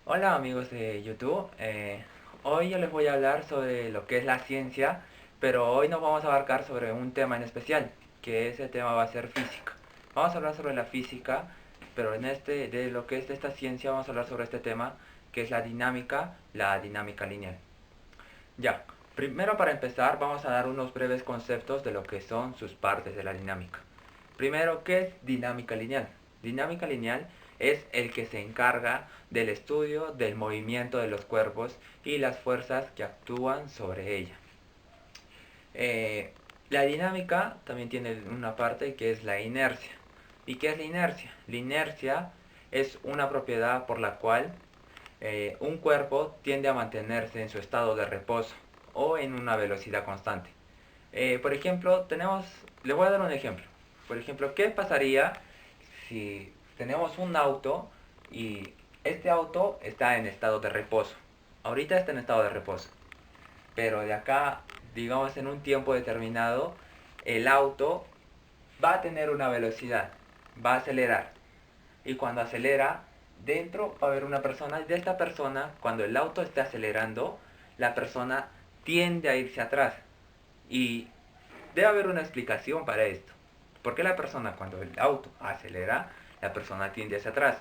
Hola amigos de YouTube, hoy yo les voy a hablar sobre lo que es la ciencia, pero hoy nos vamos a abarcar sobre un tema en especial, que ese tema va a ser física. Vamos a hablar sobre la física, pero de lo que es de esta ciencia vamos a hablar sobre este tema, que es la dinámica lineal. Ya, primero para empezar vamos a dar unos breves conceptos de lo que son sus partes de la dinámica. Primero, ¿qué es dinámica lineal? Dinámica lineal es el que se encarga del estudio del movimiento de los cuerpos y las fuerzas que actúan sobre ella. La dinámica también tiene una parte que es la inercia. ¿Y qué es la inercia? La inercia es una propiedad por la cual un cuerpo tiende a mantenerse en su estado de reposo o en una velocidad constante. Por ejemplo, le voy a dar un ejemplo. Por ejemplo, ¿qué pasaría si tenemos un auto y este auto está en estado de reposo? Ahorita está en estado de reposo, pero de acá, digamos en un tiempo determinado, el auto va a tener una velocidad, va a acelerar. Y cuando acelera, dentro va a haber una persona y de esta persona, cuando el auto esté acelerando, la persona tiende a irse atrás. Y debe haber una explicación para esto. ¿Por qué la persona cuando el auto acelera, la persona tiende hacia atrás?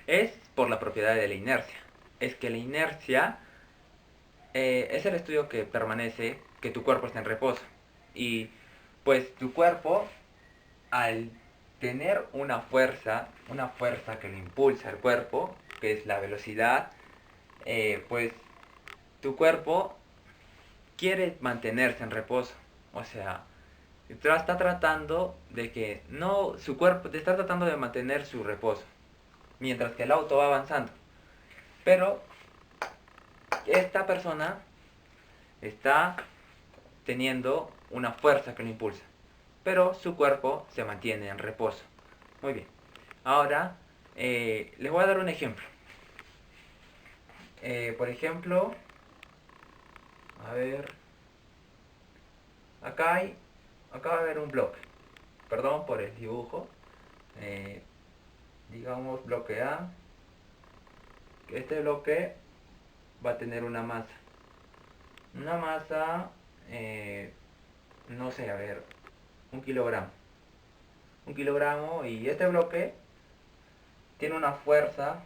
Es por la propiedad de la inercia. Es que la inercia es el estudio que permanece que tu cuerpo está en reposo. Y pues tu cuerpo, al tener una fuerza que le impulsa al cuerpo, que es la velocidad, pues tu cuerpo quiere mantenerse en reposo. O sea, está tratando de que no, su cuerpo está tratando de mantener su reposo, mientras que el auto va avanzando. Pero esta persona está teniendo una fuerza que lo impulsa, pero su cuerpo se mantiene en reposo. Muy bien. Ahora, les voy a dar un ejemplo. Por ejemplo, a ver, acá hay, acá va a haber un bloque. Perdón por el dibujo. Eh, digamos bloque A. Este bloque va a tener una masa. Una masa, eh, no sé, a ver, un kilogramo. Un kilogramo y este bloque tiene una fuerza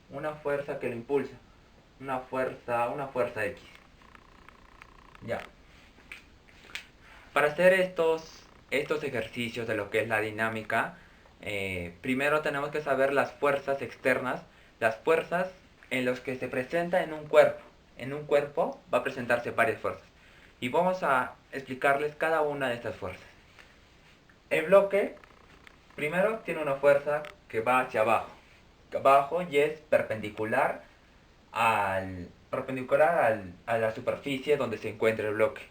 que lo impulsa. Una fuerza X. Ya. Para hacer estos ejercicios de lo que es la dinámica, primero tenemos que saber las fuerzas externas, las fuerzas en los que se presenta en un cuerpo. En un cuerpo va a presentarse varias fuerzas. Y vamos a explicarles cada una de estas fuerzas. El bloque, primero, tiene una fuerza que va hacia abajo. Abajo y es a la superficie donde se encuentra el bloque.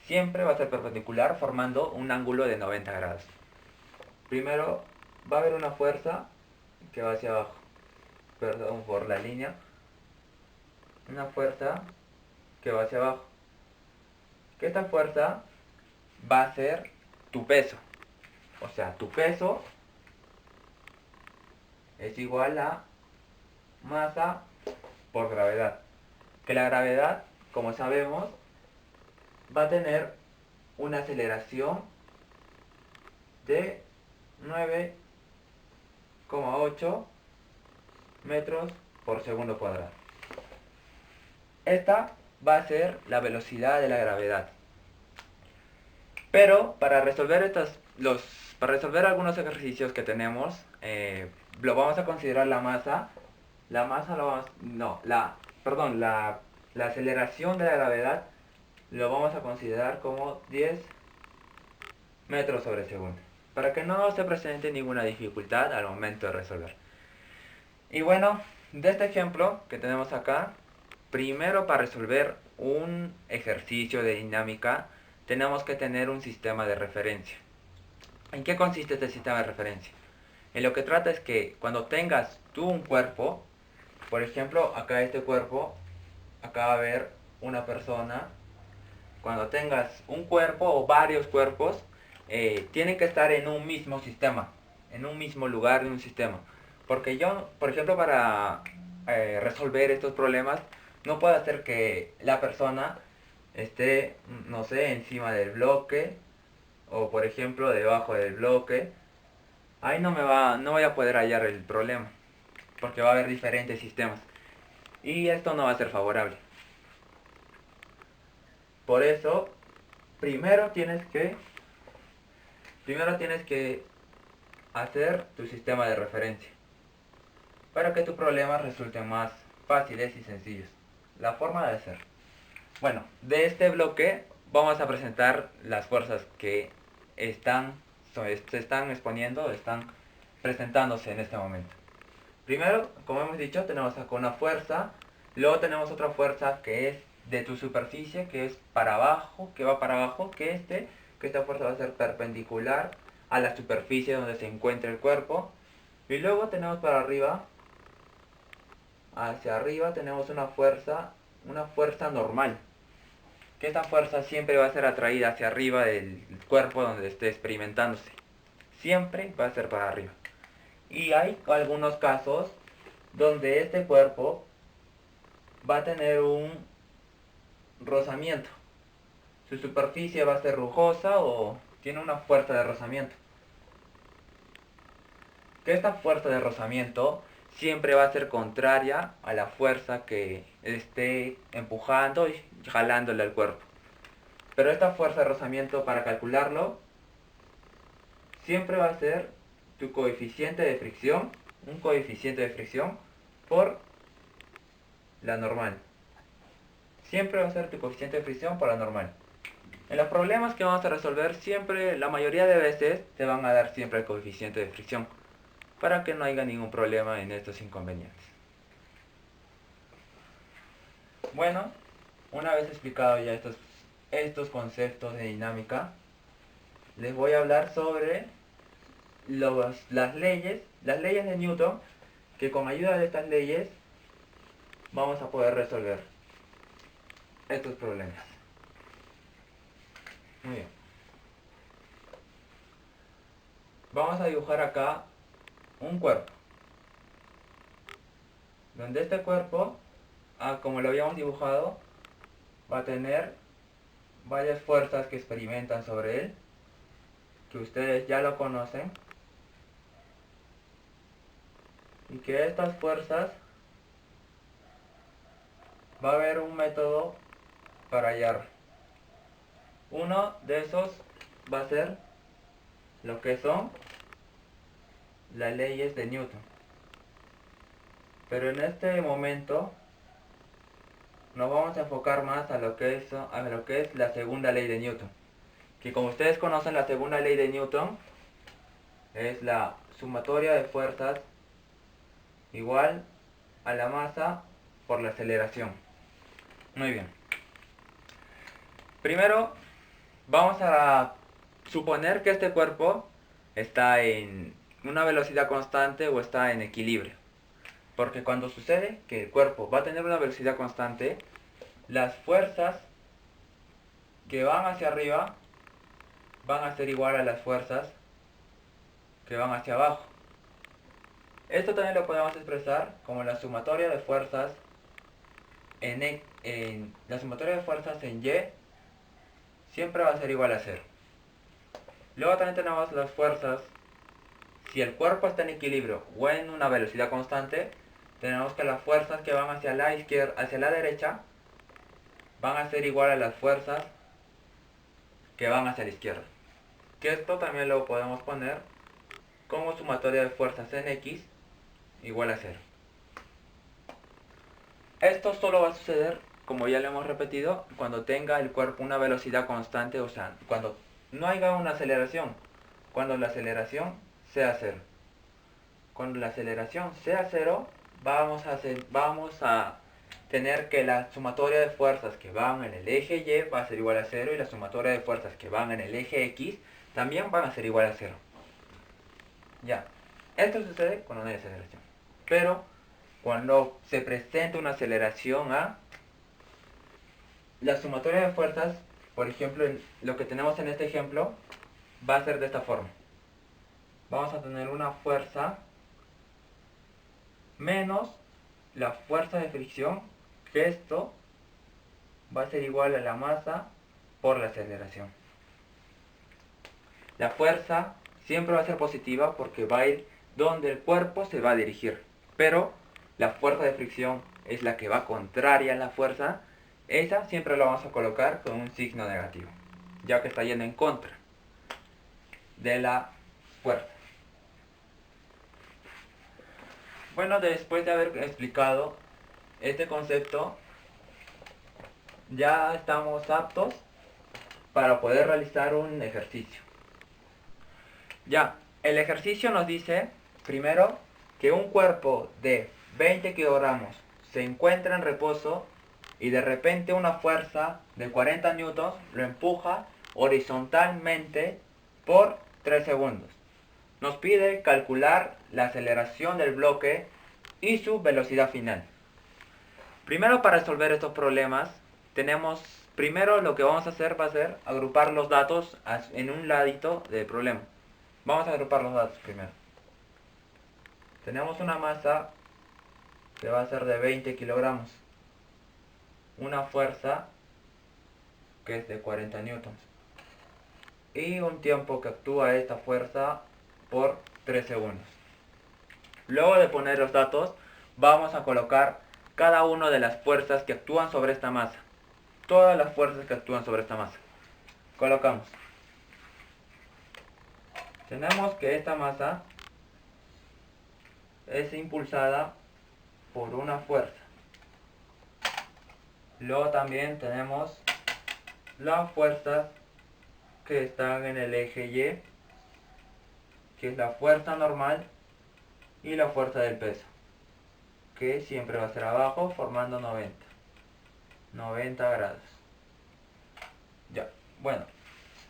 Siempre va a ser perpendicular formando un ángulo de 90 grados. Primero va a haber una fuerza que va hacia abajo. Perdón por la línea. Una fuerza que va hacia abajo. Que esta fuerza va a ser tu peso. O sea, tu peso es igual a masa por gravedad. Que la gravedad, como sabemos, va a tener una aceleración de 9,8 metros por segundo cuadrado. Esta va a ser la velocidad de la gravedad. Pero para resolver algunos ejercicios que tenemos, lo vamos a considerar la masa. La masa lo vamos, no, perdón, la aceleración de la gravedad lo vamos a considerar como 10 metros sobre segundo. Para que no se presente ninguna dificultad al momento de resolver. Y bueno, de este ejemplo que tenemos acá, primero para resolver un ejercicio de dinámica tenemos que tener un sistema de referencia. ¿En qué consiste este sistema de referencia? En lo que trata es que cuando tengas tú un cuerpo, por ejemplo, acá este cuerpo, acá va a haber una persona. Cuando tengas un cuerpo o varios cuerpos, tienen que estar en un mismo sistema, en un mismo lugar, en un sistema. Porque yo, por ejemplo, resolver estos problemas, no puede hacer que la persona esté, no sé, encima del bloque o por ejemplo debajo del bloque. Ahí no voy a poder hallar el problema, porque va a haber diferentes sistemas y esto no va a ser favorable. Por eso, primero tienes que hacer tu sistema de referencia para que tus problemas resulten más fáciles y sencillos. La forma de hacer. Bueno, de este bloque vamos a presentar las fuerzas que se están exponiendo, están presentándose en este momento. Primero, como hemos dicho, tenemos acá una fuerza, luego tenemos otra fuerza que es de tu superficie, que es para abajo, que va para abajo, que esta fuerza va a ser perpendicular a la superficie donde se encuentra el cuerpo. Y luego tenemos para arriba, hacia arriba tenemos una fuerza normal, que esta fuerza siempre va a ser atraída hacia arriba del cuerpo donde esté experimentándose. Siempre va a ser para arriba. Y hay algunos casos donde este cuerpo va a tener un rozamiento. Su superficie va a ser rugosa o tiene una fuerza de rozamiento. Que esta fuerza de rozamiento siempre va a ser contraria a la fuerza que esté empujando y jalándole al cuerpo. Pero esta fuerza de rozamiento, para calcularlo, siempre va a ser tu coeficiente de fricción, un coeficiente de fricción por la normal. Siempre va a ser tu coeficiente de fricción por la normal. En los problemas que vamos a resolver, siempre, la mayoría de veces, te van a dar siempre el coeficiente de fricción, para que no haya ningún problema en estos inconvenientes. Bueno, una vez explicado ya estos conceptos de dinámica, les voy a hablar sobre las leyes de Newton, que con ayuda de estas leyes vamos a poder resolver estos problemas. Muy bien. Vamos a dibujar acá un cuerpo, donde este cuerpo, como lo habíamos dibujado, va a tener varias fuerzas que experimentan sobre él, que ustedes ya lo conocen, y que estas fuerzas va a haber un método para hallar. Uno de esos va a ser lo que son las leyes de Newton. Pero en este momento nos vamos a enfocar más a lo que es la segunda ley de Newton. Que como ustedes conocen, la segunda ley de Newton es la sumatoria de fuerzas igual a la masa por la aceleración. Muy bien. Primero vamos a suponer que este cuerpo está en una velocidad constante o está en equilibrio. Porque cuando sucede que el cuerpo va a tener una velocidad constante, las fuerzas que van hacia arriba van a ser igual a las fuerzas que van hacia abajo. Esto también lo podemos expresar como la sumatoria de fuerzas la sumatoria de fuerzas en Y siempre va a ser igual a 0. Luego también tenemos las fuerzas, si el cuerpo está en equilibrio o en una velocidad constante, tenemos que las fuerzas que van hacia la izquierda, hacia la derecha, van a ser igual a las fuerzas que van hacia la izquierda. Que esto también lo podemos poner como sumatoria de fuerzas en X igual a 0. Esto solo va a suceder, como ya lo hemos repetido, cuando tenga el cuerpo una velocidad constante, o sea, cuando no haya una aceleración, cuando la aceleración sea 0. Cuando la aceleración sea 0, vamos a tener que la sumatoria de fuerzas que van en el eje Y va a ser igual a 0 y la sumatoria de fuerzas que van en el eje X también van a ser igual a 0. Ya, esto sucede cuando no hay aceleración. Pero cuando se presenta una aceleración la sumatoria de fuerzas, por ejemplo, lo que tenemos en este ejemplo, va a ser de esta forma. Vamos a tener una fuerza menos la fuerza de fricción, que esto va a ser igual a la masa por la aceleración. La fuerza siempre va a ser positiva porque va a ir donde el cuerpo se va a dirigir. Pero la fuerza de fricción es la que va contraria a la fuerza. Esa siempre la vamos a colocar con un signo negativo, ya que está yendo en contra de la fuerza. Bueno, después de haber explicado este concepto, ya estamos aptos para poder realizar un ejercicio. Ya, el ejercicio nos dice, primero, que un cuerpo de 20 kilogramos se encuentra en reposo y de repente una fuerza de 40 newtons lo empuja horizontalmente por 3 segundos. Nos pide calcular la aceleración del bloque y su velocidad final. Primero, para resolver estos problemas, primero lo que vamos a hacer va a ser agrupar los datos en un ladito del problema. Vamos a agrupar los datos primero. Tenemos una masa que va a ser de 20 kilogramos. Una fuerza que es de 40 newtons. Y un tiempo que actúa esta fuerza por 3 segundos. Luego de poner los datos, vamos a colocar cada una de las fuerzas que actúan sobre esta masa. Todas las fuerzas que actúan sobre esta masa. Colocamos. Tenemos que esta masa es impulsada por una fuerza. Luego también tenemos las fuerzas que están en el eje Y, que es la fuerza normal y la fuerza del peso, que siempre va a ser abajo formando 90 grados. Ya, bueno,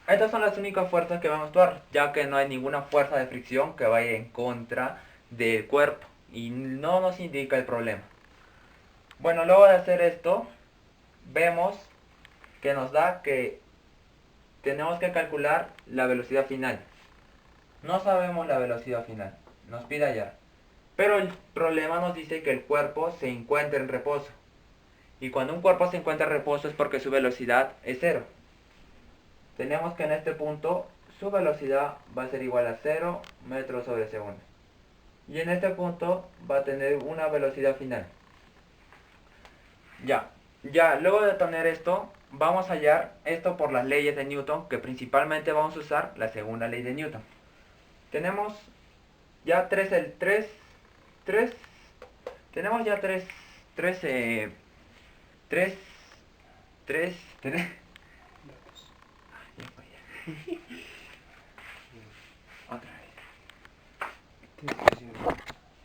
estas son las únicas fuerzas que van a actuar, ya que no hay ninguna fuerza de fricción que vaya en contra del cuerpo y no nos indica el problema. Bueno, luego de hacer esto, vemos que nos da que tenemos que calcular la velocidad final. No sabemos la velocidad final, nos pide hallar. Pero el problema nos dice que el cuerpo se encuentra en reposo. Y cuando un cuerpo se encuentra en reposo es porque su velocidad es cero. Tenemos que en este punto su velocidad va a ser igual a 0 metros sobre segundo. Y en este punto va a tener una velocidad final. Ya, luego de tener esto, vamos a hallar esto por las leyes de Newton, que principalmente vamos a usar la segunda ley de Newton. Tenemos ya tenemos ya otra vez.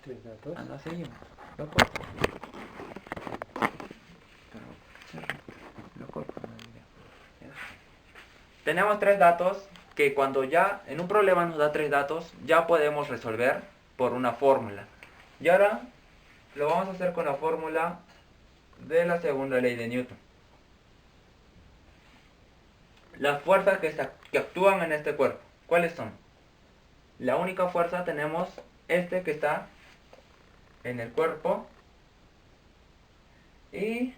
¿Tres datos? No seguimos. Lo corto. Tenemos tres datos que cuando ya en un problema nos da tres datos, ya podemos resolver por una fórmula. Y ahora lo vamos a hacer con la fórmula de la segunda ley de Newton. Las fuerzas que actúan en este cuerpo, ¿cuáles son? La única fuerza tenemos que está en el cuerpo y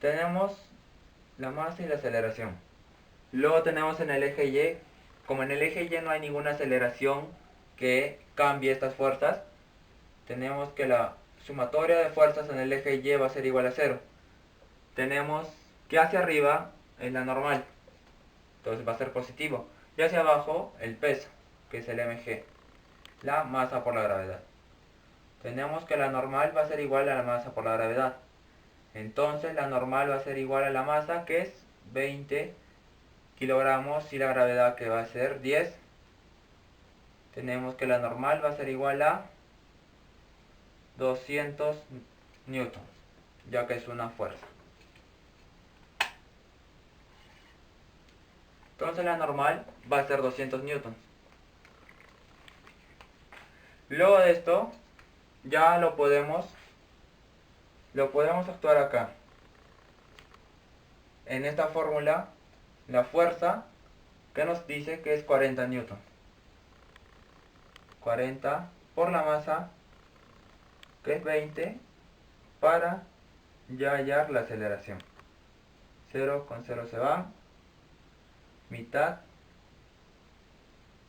tenemos la masa y la aceleración. Luego tenemos en el eje Y, como en el eje Y no hay ninguna aceleración que cambie estas fuerzas, tenemos que la sumatoria de fuerzas en el eje Y va a ser igual a 0. Tenemos que hacia arriba es la normal, entonces va a ser positivo, y hacia abajo el peso, que es el mg, la masa por la gravedad. Tenemos que la normal va a ser igual a la masa por la gravedad, entonces la normal va a ser igual a la masa, que es 20 kilogramos, y la gravedad, que va a ser 10. Tenemos que la normal va a ser igual a 200 newtons, ya que es una fuerza. Entonces la normal va a ser 200 newtons. Luego de esto, ya lo podemos actuar acá. En esta fórmula, la fuerza que nos dice que es 40 newtons. 40 por la masa que es 20, para ya hallar la aceleración. 0 con 0 se va, mitad,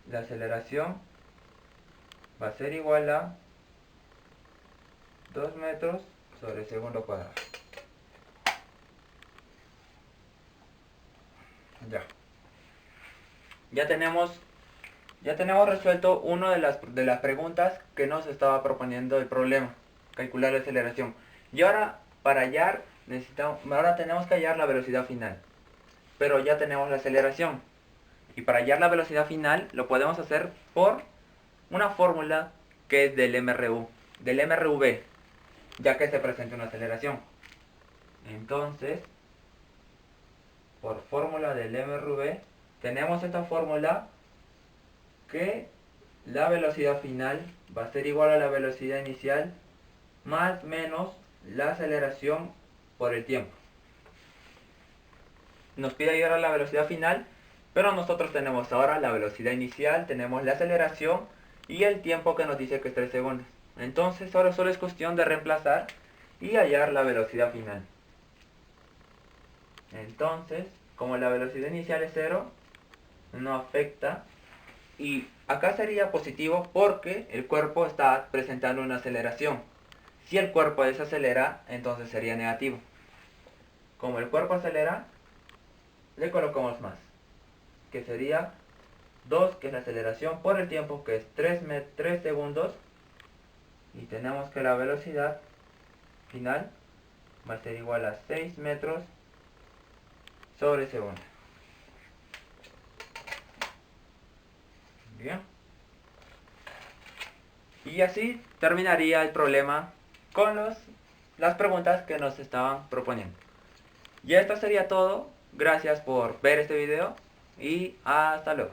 la aceleración va a ser igual a 2 metros sobre segundo cuadrado. Ya tenemos resuelto una de las preguntas que nos estaba proponiendo el problema, calcular la aceleración. Y ahora, para hallar, ahora tenemos que hallar la velocidad final. Pero ya tenemos la aceleración. Y para hallar la velocidad final lo podemos hacer por una fórmula que es del MRV, ya que se presenta una aceleración. Entonces, por fórmula del MRV, tenemos esta fórmula que la velocidad final va a ser igual a la velocidad inicial más menos la aceleración por el tiempo. Nos pide hallar la velocidad final, pero nosotros tenemos ahora la velocidad inicial, tenemos la aceleración y el tiempo que nos dice que es 3 segundos. Entonces ahora solo es cuestión de reemplazar y hallar la velocidad final. Entonces, como la velocidad inicial es 0, no afecta. Y acá sería positivo porque el cuerpo está presentando una aceleración. Si el cuerpo desacelera, entonces sería negativo. Como el cuerpo acelera, le colocamos más, que sería 2, que es la aceleración por el tiempo, que es 3 segundos. Y tenemos que la velocidad final va a ser igual a 6 metros sobre segundo. Bien. Y así terminaría el problema con las preguntas que nos estaban proponiendo. Y esto sería todo. Gracias por ver este video y hasta luego.